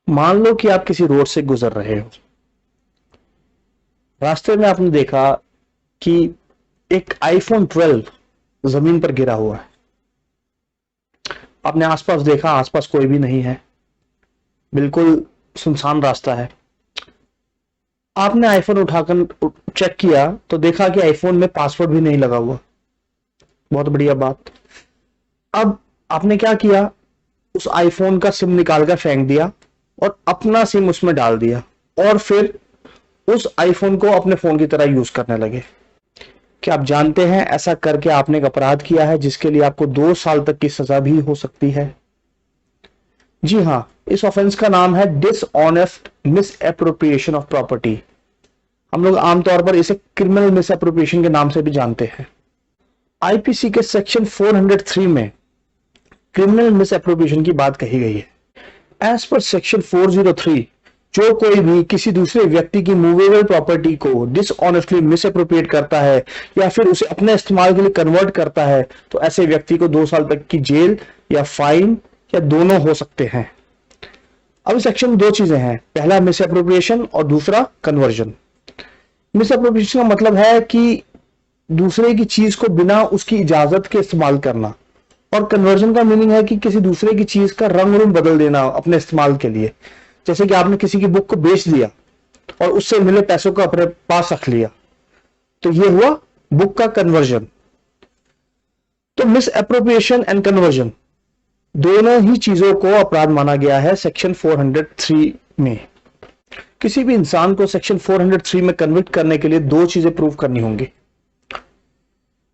मान लो कि आप किसी रोड से गुजर रहे हो। रास्ते में आपने देखा कि एक आईफोन 12 जमीन पर गिरा हुआ है। आपने आसपास देखा, आसपास कोई भी नहीं है, बिल्कुल सुनसान रास्ता है। आपने आईफोन उठाकर चेक किया तो देखा कि आईफोन में पासवर्ड भी नहीं लगा हुआ। बहुत बढ़िया बात। अब आपने क्या किया, उस आईफोन का सिम निकाल कर फेंक दिया और अपना सिम उसमें डाल दिया और फिर उस आईफोन को अपने फोन की तरह यूज करने लगे। क्या आप जानते हैं ऐसा करके आपने एक अपराध किया है जिसके लिए आपको 2 साल तक की सजा भी हो सकती है? जी हां, इस ऑफेंस का नाम है dishonest miss appropriation of property. हम लोग आमतौर पर इसे क्रिमिनल मिस एप्रोप्रिएशन के नाम से भी जानते हैं। आईपीसी के सेक्शन 403 में क्रिमिनल मिस एप्रोप्रिएशन की बात कही गई है। एज पर सेक्शन 403, जो कोई भी किसी दूसरे व्यक्ति की मूवेबल प्रॉपर्टी को डिसऑनेस्टली मिस अप्रोप्रिएट करता है या फिर उसे अपने इस्तेमाल के लिए कन्वर्ट करता है तो ऐसे व्यक्ति को 2 साल तक की जेल या फाइन या दोनों हो सकते हैं। अब सेक्शन में दो चीजें हैं, पहला मिस अप्रोप्रिएशन और दूसरा कन्वर्जन। मिस अप्रोप्रिएशन का मतलब है कि दूसरे की चीज को बिना उसकी इजाजत के इस्तेमाल करना, और कन्वर्जन का मीनिंग है कि किसी दूसरे की चीज का रंग रूप बदल देना अपने इस्तेमाल के लिए। जैसे कि आपने किसी की बुक को बेच दिया और उससे मिले पैसों को अपने पास रख लिया, तो ये हुआ बुक का कन्वर्जन। तो मिस एप्रोप्रिएशन एंड कन्वर्जन दोनों ही चीजों को अपराध माना गया है सेक्शन 403 में। किसी भी इंसान को सेक्शन 403 में कन्विक्ट करने के लिए दो चीजें प्रूव करनी होंगी।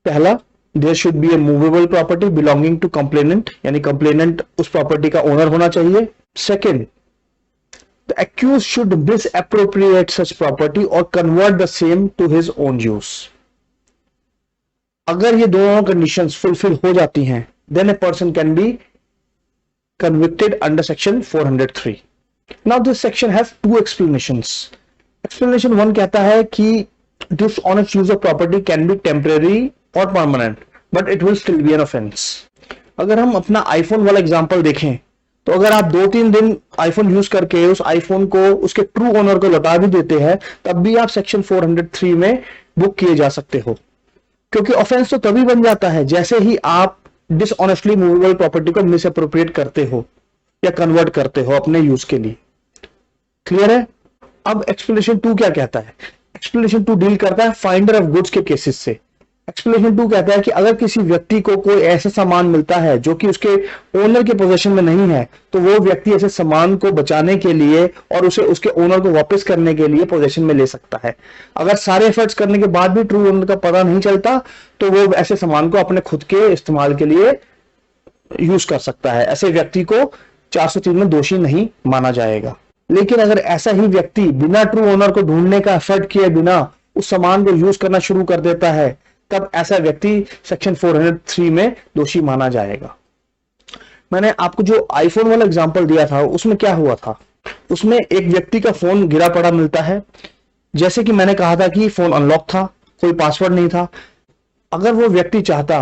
पहला, there should be a movable property belonging to complainant, यानी कंप्लेनेंट उस प्रॉपर्टी का ओनर होना चाहिए। Second, the accused should misappropriate such property or convert the same to his own use. अगर ये दोनों कंडीशंस फुलफिल हो जाती हैं, then a person can be convicted under section 403. Now this section has two explanations. Explanation 1 कहता है कि dishonest use of property can be temporary or permanent, but it will still be an offense. अगर हम अपना iPhone वाला example देखें तो अगर आप 2-3 दिन आईफोन यूज करके उस आईफोन को उसके ट्रू ओनर को लौटा भी देते हैं, तब भी आप सेक्शन 403 में बुक किए जा सकते हो, क्योंकि ऑफेंस तो तभी बन जाता है जैसे ही आप डिसऑनेस्टली मूवेबल प्रॉपर्टी को मिस अप्रोप्रिएट करते हो या कन्वर्ट करते हो अपने यूज के लिए। क्लियर है? अब एक्सप्लेनेशन 2 क्या कहता है? एक्सप्लेनेशन 2 डील करता है फाइंडर ऑफ गुड्स के केसेस से। एक्सप्लेनेशन 2 कहता है कि अगर किसी व्यक्ति को कोई ऐसा सामान मिलता है जो कि उसके ओनर के पोजीशन में नहीं है, तो वो व्यक्ति ऐसे सामान को बचाने के लिए और उसे उसके ओनर को वापस करने के लिए पोजीशन में ले सकता है। अगर सारे एफर्ट्स करने के बाद भी ट्रू ओनर का पता नहीं चलता, तो वो ऐसे सामान को अपने खुद के इस्तेमाल के लिए यूज कर सकता है। ऐसे व्यक्ति को 403 में दोषी नहीं माना जाएगा। लेकिन अगर ऐसा ही व्यक्ति बिना ट्रू ओनर को ढूंढने का एफर्ट किए बिना उस सामान को यूज करना शुरू कर देता है, तब ऐसा व्यक्ति सेक्शन 403 में दोषी माना जाएगा। मैंने आपको जो आईफोन वाला एग्जांपल दिया था उसमें क्या हुआ था, उसमें एक व्यक्ति का फोन गिरा पड़ा मिलता है। जैसे कि मैंने कहा था कि फोन अनलॉक था, कोई पासवर्ड नहीं था। अगर वो व्यक्ति चाहता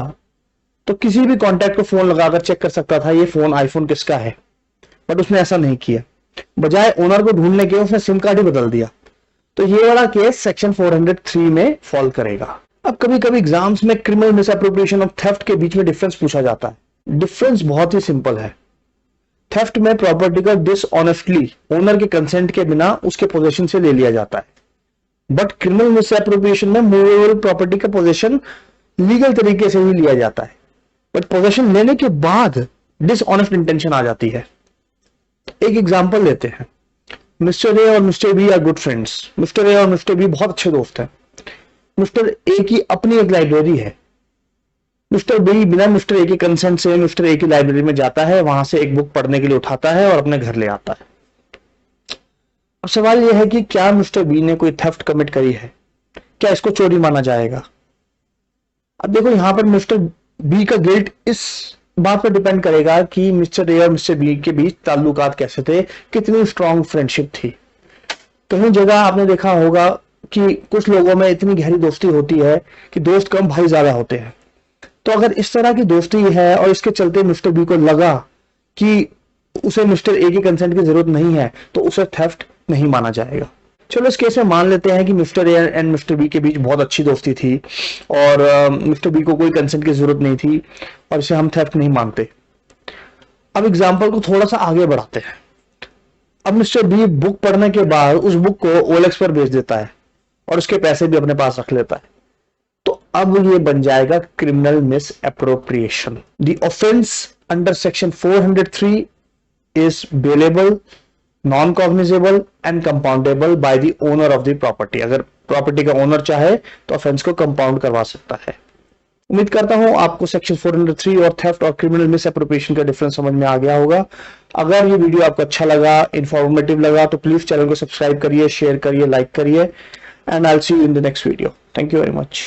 तो किसी भी कॉन्टैक्ट को फोन लगाकर चेक कर सकता था ये फोन आईफोन किसका है, बट उसने ऐसा नहीं किया। बजाय ओनर को ढूंढने के उसने सिम कार्ड ही बदल दिया। तो ये वाला केस सेक्शन 403 में फॉल करेगा। अब कभी कभी एग्जाम्स में क्रिमिनल मिसअप्रोप्रिएशन और थेफ्ट के बीच में डिफरेंस पूछा जाता है। डिफरेंस बहुत ही सिंपल है। थेफ्ट में प्रॉपर्टी को डिसऑनेस्टली ओनर के कंसेंट के बिना उसके पोजीशन से ले लिया जाता है, बट क्रिमिनल मिसअप्रोप्रिएशन में मूवेबल प्रॉपर्टी का पोजीशन लीगल तरीके से ही लिया जाता है, बट पोजीशन लेने के बाद डिसऑनेस्ट इंटेंशन आ जाती है। एक एग्जांपल लेते हैं। मिस्टर ए और mister B are good friends. Mister A और मिस्टर बी बहुत अच्छे दोस्त हैं। मिस्टर ए की अपनी एक लाइब्रेरी है। मिस्टर बी बिना मिस्टर ए के कंसेंट से मिस्टर ए की लाइब्रेरी में जाता है, वहां से एक बुक पढ़ने के लिए उठाता है और अपने घर ले आता है। अब सवाल यह है कि क्या मिस्टर बी ने कोई थेफ्ट कमिट करी है? क्या इसको चोरी माना जाएगा? अब देखो, यहां पर मिस्टर बी का गिल्ट इस बात पर डिपेंड करेगा कि मिस्टर ए और मिस्टर बी के बीच ताल्लुकात कैसे थे, कितनी स्ट्रॉन्ग फ्रेंडशिप थी। कहीं जगह आपने देखा होगा कि कुछ लोगों में इतनी गहरी दोस्ती होती है कि दोस्त कम भाई ज्यादा होते हैं। तो अगर इस तरह की दोस्ती है और इसके चलते मिस्टर बी को लगा कि उसे मिस्टर ए की कंसेंट की जरूरत नहीं है तो उसे थेफ्ट नहीं माना जाएगा। चलो इस केस में मान लेते हैं कि mister A and mister B के बीच बहुत अच्छी दोस्ती थी और मिस्टर बी को कोई कंसेंट की जरूरत नहीं थी और इसे हम थेफ्ट नहीं मानते। अब एग्जाम्पल को थोड़ा सा आगे बढ़ाते हैं। अब मिस्टर बी बुक पढ़ने के बाद उस बुक को OLX पर बेच देता है और उसके पैसे भी अपने पास रख लेता है, तो अब ये बन जाएगा criminal miss appropriation. The offence under section 403 is bailable, non cognizable and compoundable by the owner of the property. अगर प्रॉपर्टी का ओनर चाहे तो ऑफेंस को कंपाउंड करवा सकता है। उम्मीद करता हूं आपको सेक्शन 403 और थेफ्ट और क्रिमिनल मिस एप्रोप्रिएशन का डिफरेंस समझ में आ गया होगा। अगर ये वीडियो आपको अच्छा लगा, इंफॉर्मेटिव लगा, तो प्लीज चैनल को सब्सक्राइब करिए, शेयर करिए, लाइक करिए, and I will see you in the next video. Thank you very much.